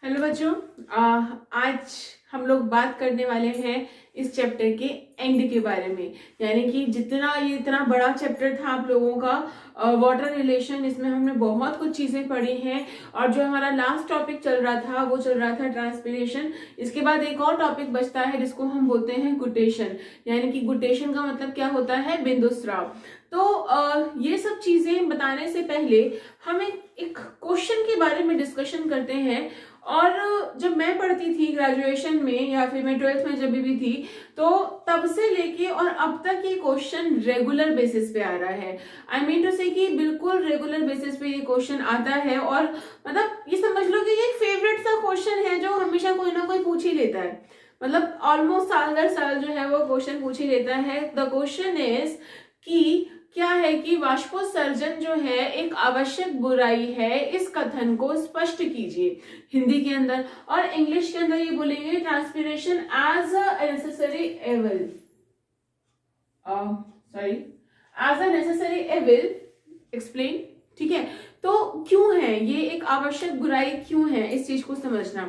Hello बच्चों, आज हम लोग बात करने वाले हैं इस चैप्टर के एंड के बारे में। यानी कि ये इतना बड़ा चैप्टर था आप लोगों का वाटर रिलेशन, इसमें हमने बहुत कुछ चीजें पढ़ी हैं। और जो हमारा लास्ट टॉपिक चल रहा था वो चल रहा था ट्रांसपिरेशन। इसके बाद एक और टॉपिक बचता है जिसको हम बोलते हैं गुटेशन। यानी कि गुटेशन का मतलब क्या होता है? बिंदुस्राव। तो ये सब चीजें बताने से पहले हम एक क्वेश्चन के बारे में डिस्कशन करते हैं। और जब मैं पढ़ती थी ग्रेजुएशन में या फिर मैं 12th में जब भी थी, तो तब से लेके और अब तक ये क्वेश्चन रेगुलर बेसिस पे आ रहा है। आई मीन टू से कि बिल्कुल रेगुलर बेसिस पे ये क्वेश्चन आता है। और मतलब ये समझ लो कि ये एक फेवरेट सा क्वेश्चन है जो हमेशा कोई ना कोई पूछ ही लेता है। मतलब ऑलमोस्ट साल दर साल जो है वो क्वेश्चन पूछ ही लेता है। द क्वेश्चन इज कि क्या है कि वाष्पोत्सर्जन जो है एक आवश्यक बुराई है, इस कथन को स्पष्ट कीजिए हिंदी के अंदर। और इंग्लिश के अंदर ये बोलेंगे transpiration as a necessary evil, as a necessary evil explain. ठीक है, तो क्यों है ये एक आवश्यक बुराई, क्यों है इस चीज को समझना।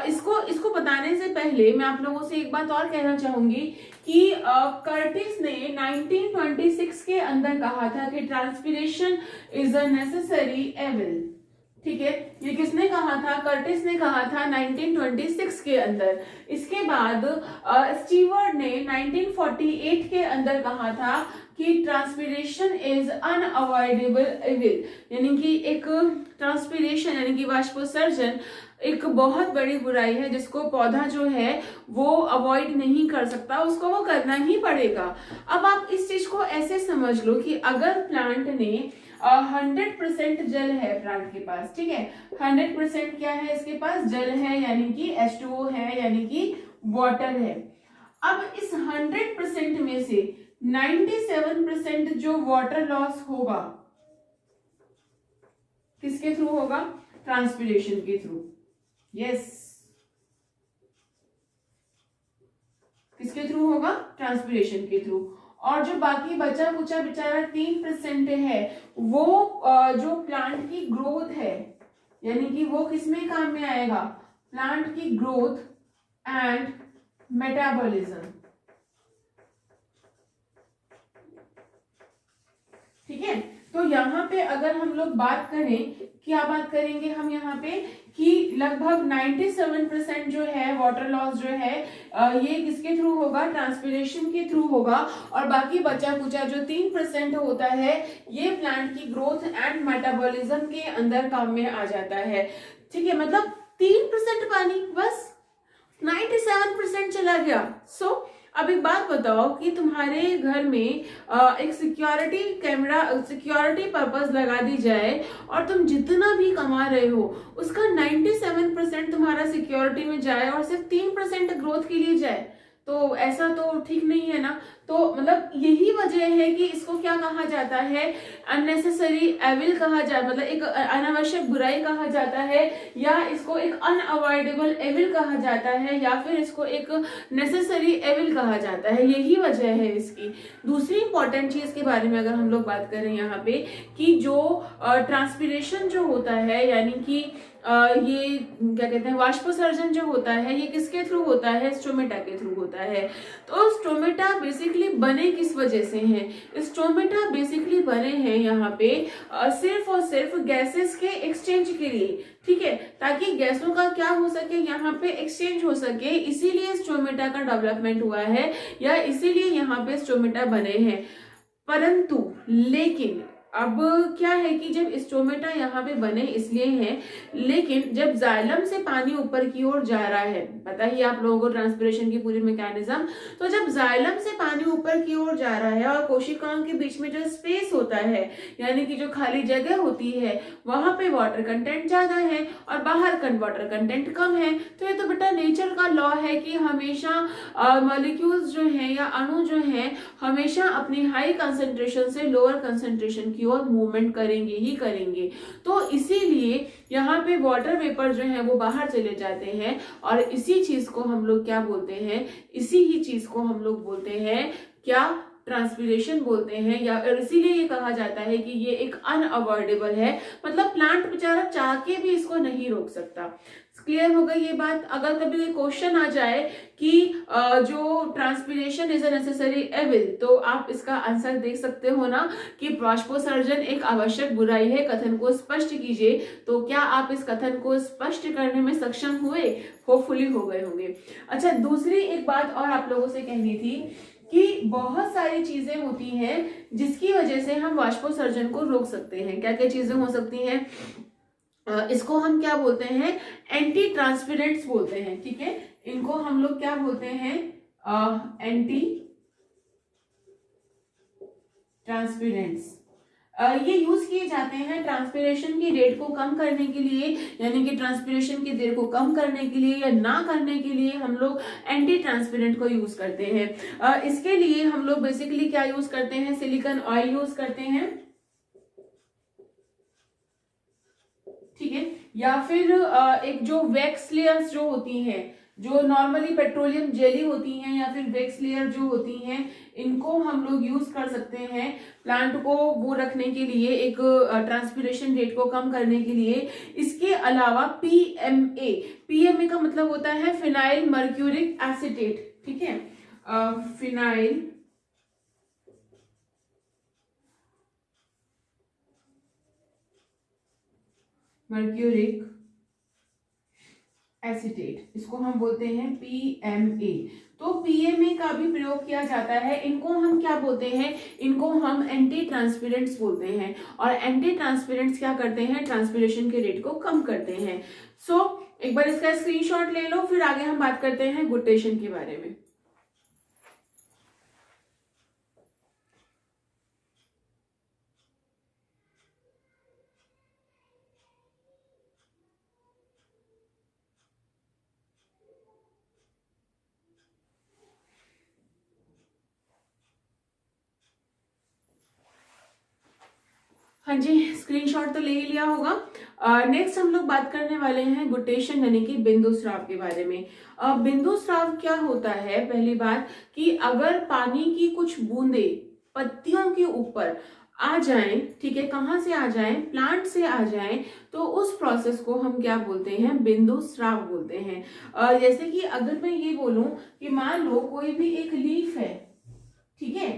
इसको बताने से पहले मैं आप लोगों से एक बात और कहना चाहूंगी कि कर्टिस ने 1926 के अंदर कहा था कि transpiration is a necessary evil. ठीक है, ये किसने कहा था? कर्टिस ने कहा था 1926 के अंदर। इसके बाद स्टीवर्ट ने 1948 के अंदर कहा था कि ट्रांसपिरेशन इज अनअवॉइडेबल एविल। यानी कि एक ट्रांसपिरेशन यानी कि वाष्पोत्सर्जन एक बहुत बड़ी बुराई है जिसको पौधा जो है वो अवॉइड नहीं कर सकता, उसको वो करना ही पड़ेगा। अब आप इस चीज को ऐसे समझ लो कि अगर प्लांट ने 100% जल है प्लांट के पास, ठीक है, 100% क्या है इसके पास? जल है, यानी कि H2O है, यानी कि वाटर है। अब इस 100% में से 97% जो वाटर लॉस होगा किसके थ्रू होगा? ट्रांसपिरेशन के थ्रू। यस, किसके थ्रू होगा? ट्रांसपिरेशन के थ्रू। और जो बाकी बचा कुचा बेचारा 3% है वो जो प्लांट की ग्रोथ है, यानी कि वो किसमें काम में आएगा? प्लांट की ग्रोथ एंड मेटाबॉलिज्म। ठीक है, तो यहाँ पे अगर हम लोग बात करें, क्या बात करेंगे हम यहाँ पे कि लगभग 97% जो है वाटर लॉस जो है ये किसके थ्रू होगा? ट्रांसपिरेशन के थ्रू होगा। और बाकी बचा कुचा जो 3% होता है ये प्लांट की ग्रोथ एंड मेटाबॉलिज्म के अंदर काम में आ जाता है। ठीक है, मतलब 3% पानी, बस 97% चला गया। अब एक बात बताओ कि तुम्हारे घर में एक सिक्योरिटी कैमरा, सिक्योरिटी पर्पस लगा दी जाए और तुम जितना भी कमा रहे हो उसका 97% तुम्हारा सिक्योरिटी में जाए और सिर्फ 3% ग्रोथ के लिए जाए, तो ऐसा तो ठीक नहीं है ना। तो मतलब यही वजह है कि इसको क्या कहा जाता है? अननेसेसरी एविल कहा जाता, मतलब एक अनावश्यक बुराई कहा जाता है, या इसको एक अनअवॉइडेबल एविल कहा जाता है, या फिर इसको एक नेसेसरी एविल कहा जाता है। यही वजह है इसकी। दूसरी इंपॉर्टेंट चीज के बारे में अगर हम लोग बात करें यहाँ पे कि जो ट्रांसपिरेशन जो होता है, यानी कि ये क्या कहते हैं, वाष्पोत्सर्जन जो होता है ये किसके थ्रू होता है? स्टोमेटा के थ्रू होता है। तो स्टोमेटा बेसिकली बने किस वजह से हैं? स्टोमेटा बेसिकली बने हैं यहाँ पे सिर्फ और सिर्फ गैसेस के एक्सचेंज के लिए। ठीक है, ताकि गैसों का क्या हो सके, यहाँ पे एक्सचेंज हो सके, इसीलिए स्टोमेटा का डेवलपमेंट हुआ है, या इसीलिए यहाँ पे स्टोमेटा बने हैं। परंतु लेकिन अब क्या है कि जब स्टोमेटा यहाँ पे बने इसलिए हैं, लेकिन जब जाइलम से पानी ऊपर की ओर जा रहा है, पता ही आप लोगों को ट्रांसपिरेशन की पूरी मैकेनिज्म, तो जब जाइलम से पानी ऊपर की ओर जा रहा है और कोशिकाओं के बीच में जो स्पेस होता है, यानी कि जो खाली जगह होती है, वहां पे वाटर कंटेंट ज्यादा है और बाहर वाटर कंटेंट कम है। तो ये तो बेटा नेचर का लॉ है कि हमेशा मॉलिक्यूल्स जो है या अणु जो है हमेशा अपनी हाई कंसेंट्रेशन से लोअर कंसेंट्रेशन की ओर मूवमेंट करेंगे ही करेंगे। तो इसीलिए यहाँ पे वाटर वेपर जो है वो बाहर चले जाते हैं, और इसी चीज को हम लोग क्या बोलते हैं? इसी ही चीज को हम लोग बोलते हैं क्या? ट्रांसपिरेशन बोलते हैं, या इसीलिए ये कहा जाता है कि ये एक अनअवॉइडेबल है, मतलब प्लांट बेचारा चाह के भी इसको नहीं रोक सकता। क्लियर हो गई ये बात। अगर कभी कोई क्वेश्चन आ जाए कि जो transpiration is a necessary evil, तो आप इसका आंसर देख सकते हो ना कि बाष्पोत्सर्जन एक आवश्यक बुराई है, कथन को स्पष्ट कीजिए। तो क्या आप इस कथन को स्पष्ट करने में सक्षम हुए? होपफुली हो गए होंगे। अच्छा, दूसरी एक बात और आप लोगों से कहनी थी कि बहुत सारी चीजें होती हैं जिसकी वजह से हम बाष्पोत्सर्जन को रोक सकते हैं। क्या क्या चीजें हो सकती हैं? इसको हम क्या बोलते हैं? एंटी ट्रांसपिरेंट्स बोलते हैं। ठीक है, इनको हम लोग क्या बोलते हैं? एंटी ट्रांसपिरेंट्स। ये यूज किए जाते हैं ट्रांसपिरेशन की रेट को कम करने के लिए, यानी कि ट्रांसपिरेशन की देर को कम करने के लिए या ना करने के लिए हम लोग एंटी ट्रांसपिरेंट को यूज करते हैं। इसके लिए हम लोग बेसिकली क्या यूज करते हैं? सिलिकॉन ऑयल यूज करते हैं, ठीक है, या फिर एक जो वैक्स लेयर्स जो होती हैं, जो नॉर्मली पेट्रोलियम जेली होती हैं या फिर वैक्स लेयर जो होती हैं, इनको हम लोग यूज कर सकते हैं प्लांट को वो रखने के लिए, एक ट्रांसपिरेशन रेट को कम करने के लिए। इसके अलावा पीएमए, पीएमए का मतलब होता है फिनाइल मर्क्यूरिक एसिटेट, ठीक है, फिनाइल मर्क्यूरिक एसिटेट, इसको हम बोलते हैं पीएमए। तो पीएमए का भी प्रयोग किया जाता है। इनको हम क्या बोलते हैं? इनको हम एंटी ट्रांसपिरेंट्स बोलते हैं। और एंटी ट्रांसपिरेंट्स क्या करते हैं? ट्रांसपिरेशन के रेट को कम करते हैं। एक बार इसका स्क्रीनशॉट ले लो, फिर आगे हम बात करते हैं गुटेशन के बारे में। हाँ जी, स्क्रीनशॉट तो ले ही लिया होगा। नेक्स्ट हम लोग बात करने वाले हैं गुटेशन यानी कि बिंदु स्राव के बारे में। बिंदु स्राव क्या होता है? पहली बात कि अगर पानी की कुछ बूंदे पत्तियों के ऊपर आ जाएं, ठीक है, कहाँ से आ जाएं? प्लांट से आ जाएं, तो उस प्रोसेस को हम क्या बोलते हैं? बिंदु स्राव बोलते हैं। जैसे कि अगर मैं ये बोलूं कि मान लो कोई भी एक लीफ है, ठीक है,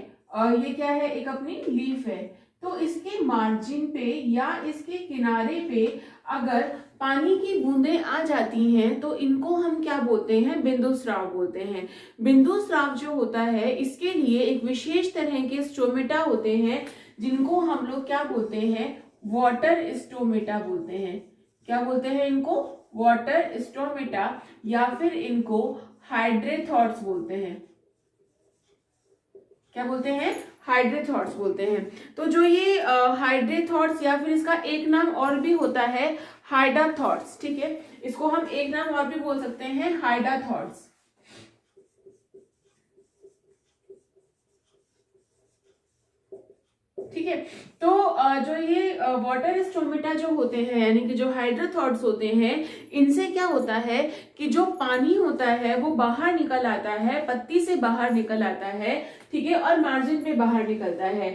ये क्या है? एक अपनी लीफ है, तो इसके मार्जिन पे या इसके किनारे पे अगर पानी की बूंदें आ जाती हैं, तो इनको हम क्या बोलते हैं? बिंदु स्राव बोलते हैं। बिंदु स्राव जो होता है, इसके लिए एक विशेष तरह के स्टोमेटा होते हैं, जिनको हम लोग क्या बोलते हैं? वाटर स्टोमेटा बोलते हैं। क्या बोलते हैं इनको? वाटर स्टोमेटा, या फिर इनको हाइड्रेथॉट्स बोलते हैं। क्या बोलते हैं? हाइड्रेथॉट्स बोलते हैं। तो जो ये हाइड्रेथॉट्स, या फिर इसका एक नाम और भी होता है हाइडाथॉट्स, ठीक है, इसको हम एक नाम और भी बोल सकते हैं हाइडाथॉट्स। ठीक है, तो जो ये वाटर स्टोमेटा जो होते हैं, यानी कि जो हाइड्रोथॉट्स होते हैं, इनसे क्या होता है कि जो पानी होता है वो बाहर निकल आता है, पत्ती से बाहर निकल आता है, ठीक है, और मार्जिन पे बाहर निकलता है।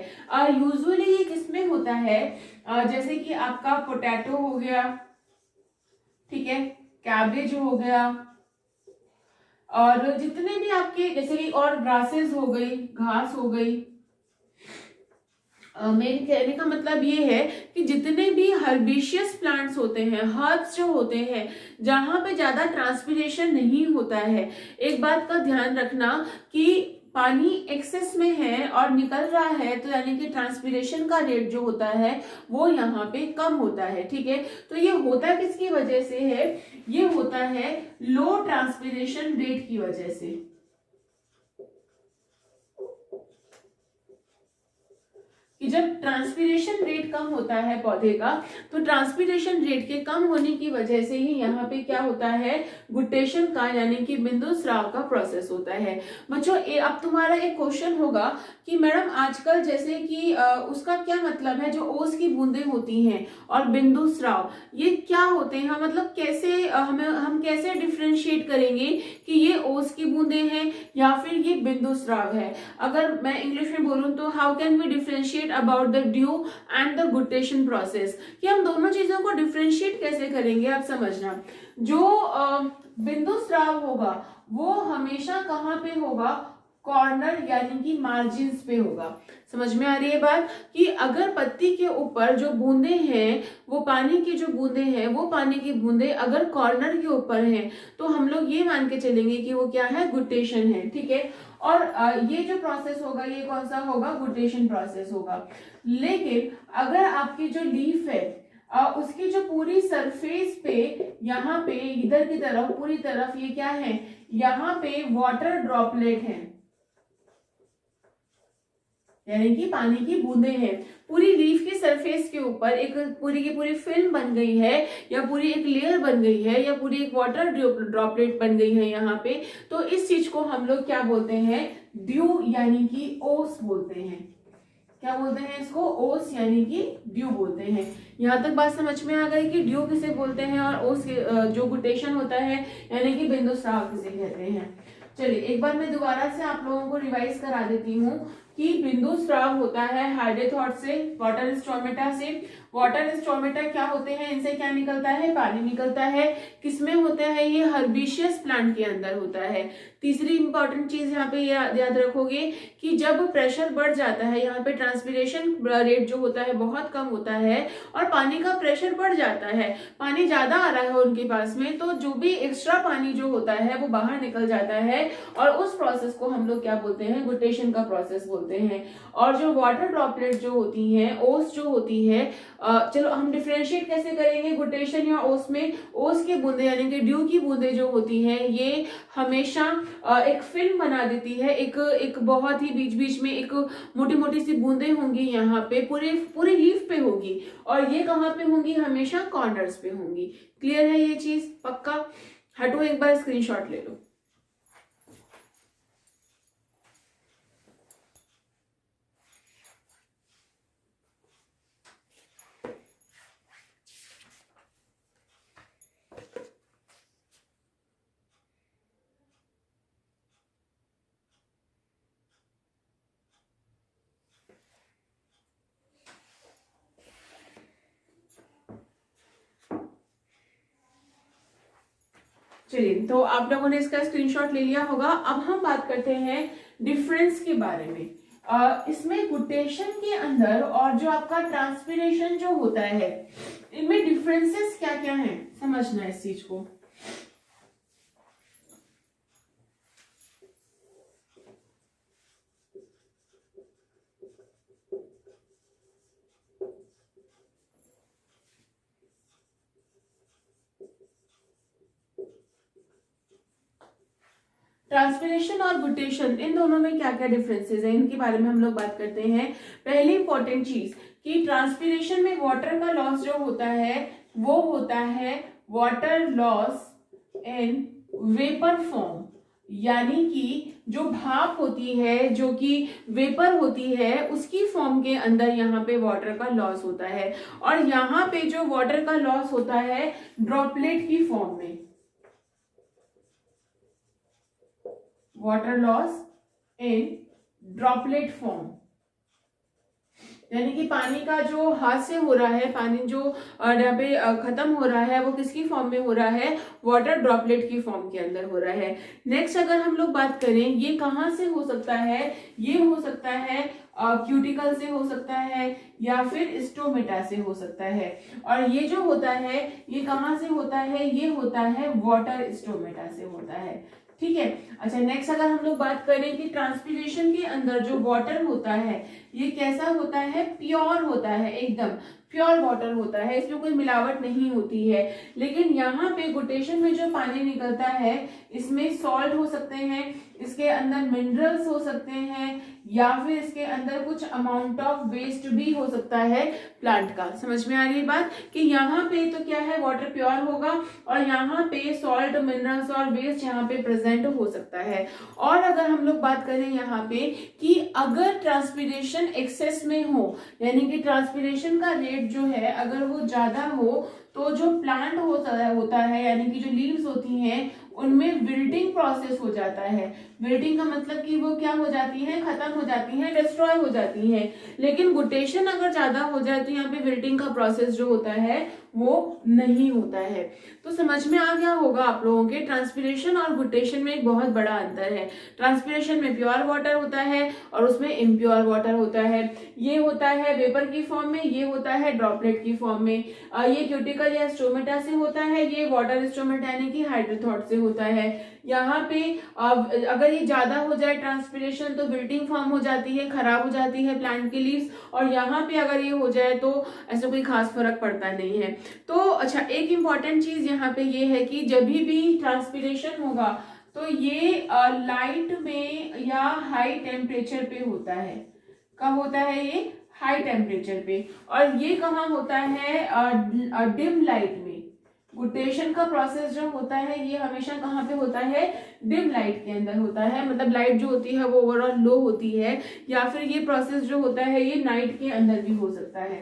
यूजुअली ये किसमें होता है? जैसे कि आपका पोटैटो हो गया, ठीक है, कैबेज हो गया, और जितने भी आपके जैसे कि और ग्रासेस हो गई, घास हो गई। मेरे कहने का मतलब ये है कि जितने भी हर्बिशियस प्लांट्स होते हैं, हर्ब्स जो होते हैं, जहां पे ज्यादा ट्रांसपिरेशन नहीं होता है, एक बात का ध्यान रखना कि पानी एक्सेस में है और निकल रहा है, तो यानी कि ट्रांसपिरेशन का रेट जो होता है वो यहाँ पे कम होता है, ठीक है। तो ये होता किसकी वजह से है? ये होता है लो ट्रांसपिरेशन रेट की वजह से। कि जब ट्रांसपीरेशन रेट कम होता है पौधे का, तो ट्रांसपीरेशन रेट के कम होने की वजह से ही यहाँ पे क्या होता है, गुटेशन का यानी कि बिंदु स्राव का प्रोसेस होता है। बच्चों अब तुम्हारा एक क्वेश्चन होगा कि मैडम आजकल जैसे कि उसका क्या मतलब है, जो ओस की बूंदें होती हैं और बिंदु स्राव ये क्या होते हैं, मतलब कैसे हम कैसे डिफ्रेंशिएट करेंगे कि ये ओस की बूंदें हैं या फिर ये बिंदु स्राव है। अगर मैं इंग्लिश में बोलूं तो how can we differentiate about the dew and the guttation process, कि हम दोनों चीजों को डिफरेंशिएट कैसे करेंगे। आप समझना, जो बिंदु स्राव होगा वो हमेशा कहाँ पे होगा, कॉर्नर यानी कि मार्जिन्स पे होगा। समझ में आ रही है बात, कि अगर पत्ती के ऊपर जो बूंदे हैं, वो पानी की जो बूंदे हैं, वो पानी की बूंदे अगर कॉर्नर के ऊपर हैं, तो हम लोग ये मान के चलेंगे कि वो क्या है, गुटेशन है। ठीक है, और ये जो प्रोसेस होगा ये कौन सा होगा, गुटेशन प्रोसेस होगा। लेकिन अगर आपकी जो लीफ है उसकी जो पूरी सरफेस पे यहाँ पे इधर की तरफ पूरी तरफ ये क्या है, यहाँ पे वाटर ड्रॉपलेट है यानी कि पानी की बूंदे हैं, पूरी लीफ की सरफेस के ऊपर एक पूरी की पूरी फिल्म बन गई है, या पूरी एक लेयर बन गई है, या पूरी एक वाटर ड्रॉपलेट बन गई है यहाँ पे, तो इस चीज को हम लोग क्या बोलते हैं, ड्यू यानी कि ओस बोलते हैं। क्या बोलते हैं इसको, ओस यानी कि ड्यू बोलते हैं। यहाँ तक बात समझ में आ गई कि ड्यू किसे बोलते हैं और ओस जो गुटेशन होता है यानी कि बिंदु स्राव किसे कहते हैं। चलिए एक बार मैं दोबारा से आप लोगों को रिवाइज करा देती हूँ कि बिंदु स्राव होता है हाइड्रोथॉट से, वाटर स्टोमेटा से। वाटर स्टोमेटा क्या होते हैं, इनसे क्या निकलता है, पानी निकलता है। किसमें होता है, ये हर्बिशियस प्लांट के अंदर होता है। तीसरी इंपॉर्टेंट चीज यहाँ पे याद रखोगे कि जब प्रेशर बढ़ जाता है, यहाँ पे ट्रांसपीरेशन रेट जो होता है बहुत कम होता है और पानी का प्रेशर बढ़ जाता है, पानी ज्यादा आ रहा है उनके पास में, तो जो भी एक्स्ट्रा पानी जो होता है वो बाहर निकल जाता है और उस प्रोसेस को हम लोग क्या बोलते हैं, गुटेशन का प्रोसेस बोलते हैं। और जो वाटर ड्रॉपलेट जो होती हैं, ओस जो होती है, चलो हम डिफरेंशिएट कैसे करेंगे गुटेशन या ओस में। ओस की बूंदे यानी कि ड्यू की बूंदे जो होती हैं ये हमेशा एक फिल्म बना देती है, एक बहुत ही बीच बीच में एक मोटी मोटी सी बूंदे होंगी, यहाँ पे पूरे लीफ पे होगी, और ये कहाँ पे होंगी, हमेशा कॉर्नर्स पे होंगी। क्लियर है ये चीज, पक्का। हटो एक बार स्क्रीनशॉट ले लो। चलिए, तो आप लोगों ने इसका स्क्रीनशॉट ले लिया होगा। अब हम बात करते हैं डिफरेंस के बारे में। इसमें गुटेशन के अंदर और जो आपका ट्रांसपीरेशन जो होता है, इनमें डिफरेंसेस क्या क्या हैं, समझना इस चीज को। ट्रांसपीरेशन और गुटेशन, इन दोनों में क्या क्या डिफरेंसेस है, इनके बारे में हम लोग बात करते हैं। पहली इंपॉर्टेंट चीज कि ट्रांसपीरेशन में वाटर का लॉस जो होता है वो होता है water loss in vapour form, यानी कि जो भाप होती है, जो कि वेपर होती है, उसकी फॉर्म के अंदर यहाँ पे वाटर का लॉस होता है। और यहाँ पे जो वाटर का लॉस होता है ड्रॉपलेट की फॉर्म में, water loss in droplet form, यानी कि पानी का जो हाथ से हो रहा है, पानी जो यहाँ पे खत्म हो रहा है वो किसकी फॉर्म में हो रहा है, वाटर ड्रॉपलेट की फॉर्म के अंदर हो रहा है। नेक्स्ट अगर हम लोग बात करें, ये कहाँ से हो सकता है, ये हो सकता है क्यूटिकल से हो सकता है या फिर स्टोमेटा से हो सकता है। और ये जो होता है ये कहाँ से होता है, ये होता है वाटर स्टोमेटा से होता है। ठीक है, अच्छा नेक्स्ट अगर हम लोग बात करें कि ट्रांसपीरेशन के अंदर जो वाटर होता है ये कैसा होता है, प्योर होता है, एकदम प्योर वाटर होता है, इसमें कोई मिलावट नहीं होती है। लेकिन यहाँ पे गुटेशन में जो पानी निकलता है इसमें सॉल्ट हो सकते हैं, इसके अंदर मिनरल्स हो सकते हैं, या फिर इसके अंदर कुछ अमाउंट ऑफ वेस्ट भी हो सकता है प्लांट का। समझ में आ रही बात कि यहाँ पे तो क्या है, वाटर प्योर होगा और यहाँ पे सॉल्ट, मिनरल्स और वेस्ट यहाँ पे प्रेजेंट हो सकता है। और अगर हम लोग बात करें यहाँ पे कि अगर ट्रांसपीरेशन एक्सेस में हो, यानी कि ट्रांसपीरेशन का रेट जो है अगर वो ज्यादा हो, तो जो प्लांट होता है यानी कि जो लीव्स होती हैं उनमें विल्टिंग प्रोसेस हो जाता है। विल्टिंग का मतलब कि वो क्या हो जाती है, खत्म हो जाती है, डिस्ट्रॉय हो जाती है। लेकिन गुटेशन अगर ज्यादा हो जाए तो यहाँ पे विल्टिंग का प्रोसेस जो होता है वो नहीं होता है। तो समझ में आ गया होगा आप लोगों के, ट्रांसपीरेशन और गुटेशन में एक बहुत बड़ा अंतर है। ट्रांसपीरेशन में प्योर वाटर होता है और उसमें इम्प्योर वाटर होता है। ये होता है वेपर की फॉर्म में, ये होता है ड्रॉपलेट की फॉर्म में। ये क्यूटिकल या स्टोमेटा से होता है, ये वाटर स्टोमेटा यानी कि हाइड्रोथॉट से होता है। यहाँ पे अगर ये ज्यादा हो जाए ट्रांसपीरेशन तो विल्टिंग फॉर्म हो जाती है, खराब हो जाती है प्लांट की लीव्स, और यहाँ पे अगर ये हो जाए तो ऐसा कोई खास फर्क पड़ता नहीं है। तो अच्छा, एक इंपॉर्टेंट चीज यहाँ पे ये है कि जब भी ट्रांसपीरेशन होगा तो ये लाइट में या हाई टेम्परेचर पे होता है। कब होता है ये, हाई टेम्परेचर पे। और ये कहाँ होता है, डिम लाइट में। गुटेशन का प्रोसेस जो होता है ये हमेशा कहाँ पे होता है, डिम लाइट के अंदर होता है। मतलब लाइट जो होती है वो ओवरऑल लो होती है, या फिर ये प्रोसेस जो होता है ये नाइट के अंदर भी हो सकता है।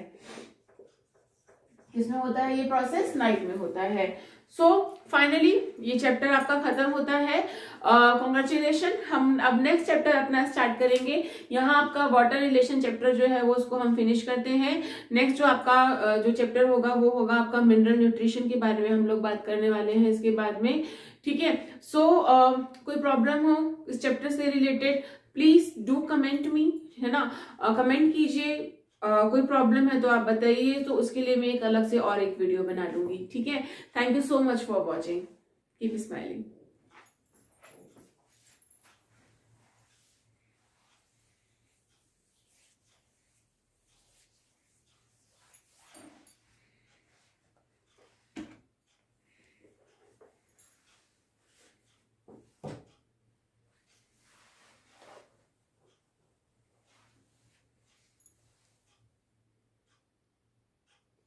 किसमें होता है ये प्रोसेस, नाइट में होता है। सो फाइनली ये चैप्टर आपका खत्म होता है। कॉन्ग्रेचुलेशन। हम अब नेक्स्ट चैप्टर अपना स्टार्ट करेंगे। यहाँ आपका वाटर रिलेशन चैप्टर जो है वो उसको हम फिनिश करते हैं। नेक्स्ट जो आपका जो चैप्टर होगा वो होगा आपका मिनरल न्यूट्रिशन के बारे में हम लोग बात करने वाले हैं इसके बाद में। ठीक है। सो कोई प्रॉब्लम हो इस चैप्टर से related please do comment me, है ना, कमेंट कीजिए। कोई प्रॉब्लम है तो आप बताइए, तो उसके लिए मैं एक अलग से और एक वीडियो बना लूंगी। ठीक है। Thank you so much for watching. Keep smiling.